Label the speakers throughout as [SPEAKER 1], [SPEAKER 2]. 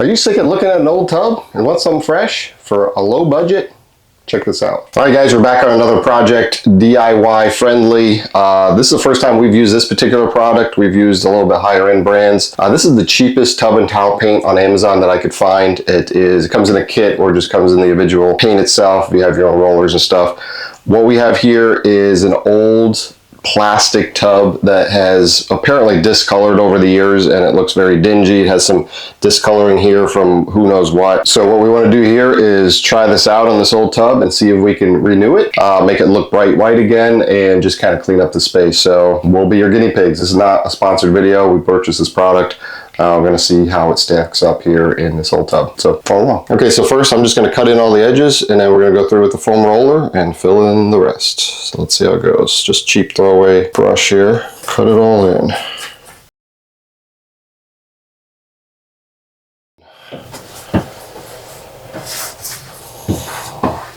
[SPEAKER 1] Are you sick of looking at an old tub and want something fresh for a low budget? Check this out. All right, guys, we're back on another project, DIY friendly. This is the first time we've used this particular product. We've used a little bit higher end brands. This is the cheapest tub and towel paint on Amazon that I could find. It comes in a kit or just comes in the individual paint itself if you have your own rollers and stuff. What we have here is an old plastic tub that has apparently discolored over the years, and it looks very dingy. It has some discoloring here from who knows what. So what we want to do here is try this out on this old tub and see if we can renew it, make it look bright white again, and just kind of clean up the space. So we'll be your guinea pigs. This is not a sponsored video. We purchased this product. We're going to see how it stacks up here in this old tub. So follow along. Okay, so first I'm just going to cut in all the edges, and then we're going to go through with the foam roller and fill in the rest. So let's see how it goes. Just cheap throwaway brush here. Cut it all in.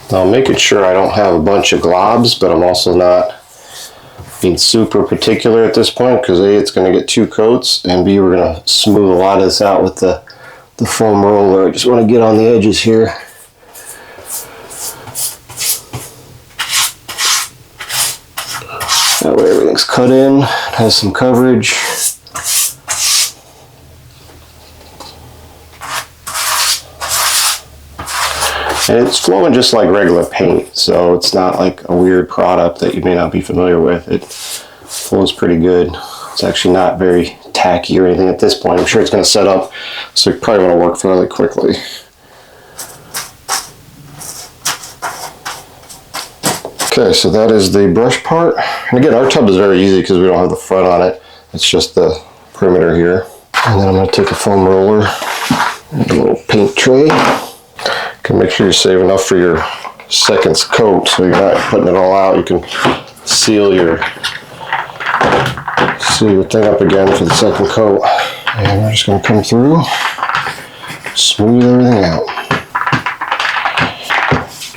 [SPEAKER 1] Now I'm making sure I don't have a bunch of globs, but I'm also not being super particular at this point because A, it's going to get 2 coats, and B, we're going to smooth a lot of this out with the foam roller. I just want to get on the edges here. That way everything's cut in, has some coverage. And it's flowing just like regular paint, so it's not like a weird product that you may not be familiar with. It flows pretty good. It's actually not very tacky or anything at this point. I'm sure it's going to set up, so you probably want to work fairly quickly. Okay, so that is the brush part. And again, our tub is very easy because we don't have the front on it. It's just the perimeter here. And then I'm going to take a foam roller and a little paint tray. Can make sure you save enough for your second coat so you're not putting it all out. You can seal your thing up again for the second coat. And we're just going to come through, smooth everything out.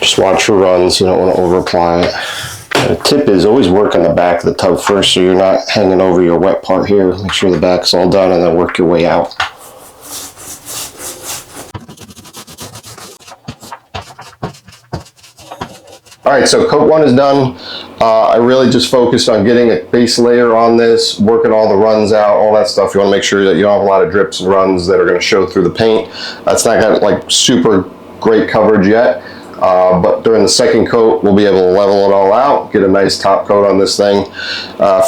[SPEAKER 1] Just watch for runs, you don't want to over apply it. And the tip is always work on the back of the tub first so you're not hanging over your wet part here. Make sure the back's all done and then work your way out. All right, so coat 1 is done. I really just focused on getting a base layer on this, working all the runs out, all that stuff. You want to make sure that you don't have a lot of drips and runs that are going to show through the paint. That's not got like super great coverage yet, but during the second coat, we'll be able to level it all out, get a nice top coat on this thing.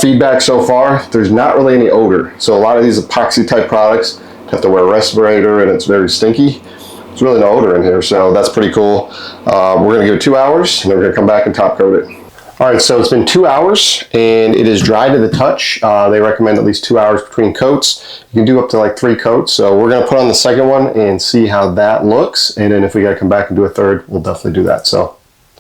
[SPEAKER 1] Feedback so far, there's not really any odor. So a lot of these epoxy type products have to wear a respirator and it's very stinky. There's really no odor in here, so that's pretty cool. We're going to give it 2 hours, and then we're going to come back and top coat it. All right, so it's been 2 hours, and it is dry to the touch. They recommend at least 2 hours between coats. You can do up to like 3 coats, so we're going to put on the second one and see how that looks, and then if we got to come back and do a third, we'll definitely do that. So,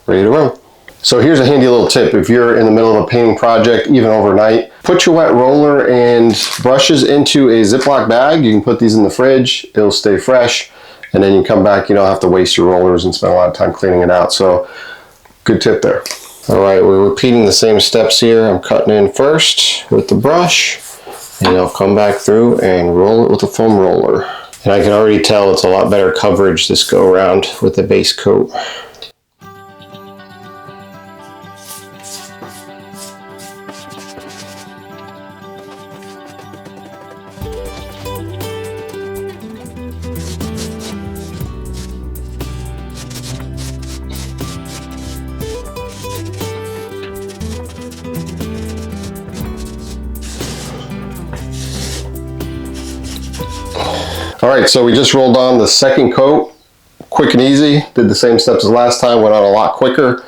[SPEAKER 1] ready to roll. So here's a handy little tip. If you're in the middle of a painting project, even overnight, put your wet roller and brushes into a Ziploc bag. You can put these in the fridge. It'll stay fresh. And then you come back, you don't have to waste your rollers and spend a lot of time cleaning it out. So, good tip there. All right, we're repeating the same steps here. I'm cutting in first with the brush, and I'll come back through and roll it with a foam roller. And I can already tell it's a lot better coverage this go around with the base coat. All right, so we just rolled on the second coat, quick and easy. Did the same steps as last time, went on a lot quicker.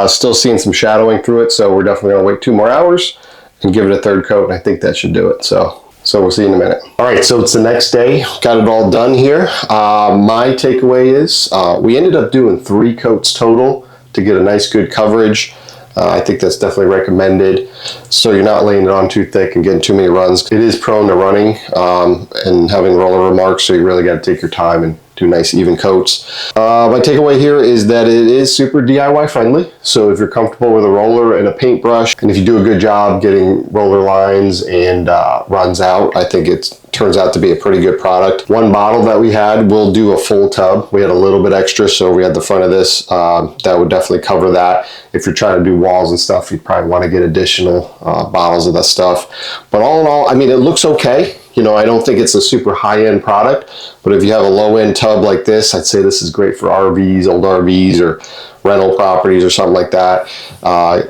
[SPEAKER 1] Still seeing some shadowing through it, so we're definitely gonna wait 2 more hours and give it a third coat, and I think that should do it. So we'll see you in a minute. All right, so it's the next day. Got it all done here. My takeaway is we ended up doing 3 coats total to get a nice good coverage. I think that's definitely recommended, so you're not laying it on too thick and getting too many runs. It is prone to running and having roller marks, so you really got to take your time and do nice even coats. My takeaway here is that it is super DIY friendly. So if you're comfortable with a roller and a paintbrush, and if you do a good job getting roller lines and runs out, I think it turns out to be a pretty good product. One bottle that we had will do a full tub. We had a little bit extra, so we had the front of this. That would definitely cover that. If you're trying to do walls and stuff, you'd probably want to get additional bottles of that stuff. But all in all, I mean, it looks okay. You know, I don't think it's a super high-end product, but if you have a low-end tub like this, I'd say this is great for RVs, old RVs, or rental properties or something like that.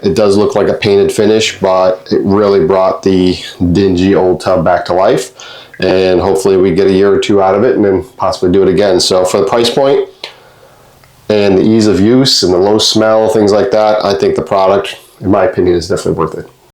[SPEAKER 1] It does look like a painted finish, but it really brought the dingy old tub back to life. And hopefully we get a year or two out of it and then possibly do it again. So for the price point and the ease of use and the low smell, things like that, I think the product, in my opinion, is definitely worth it.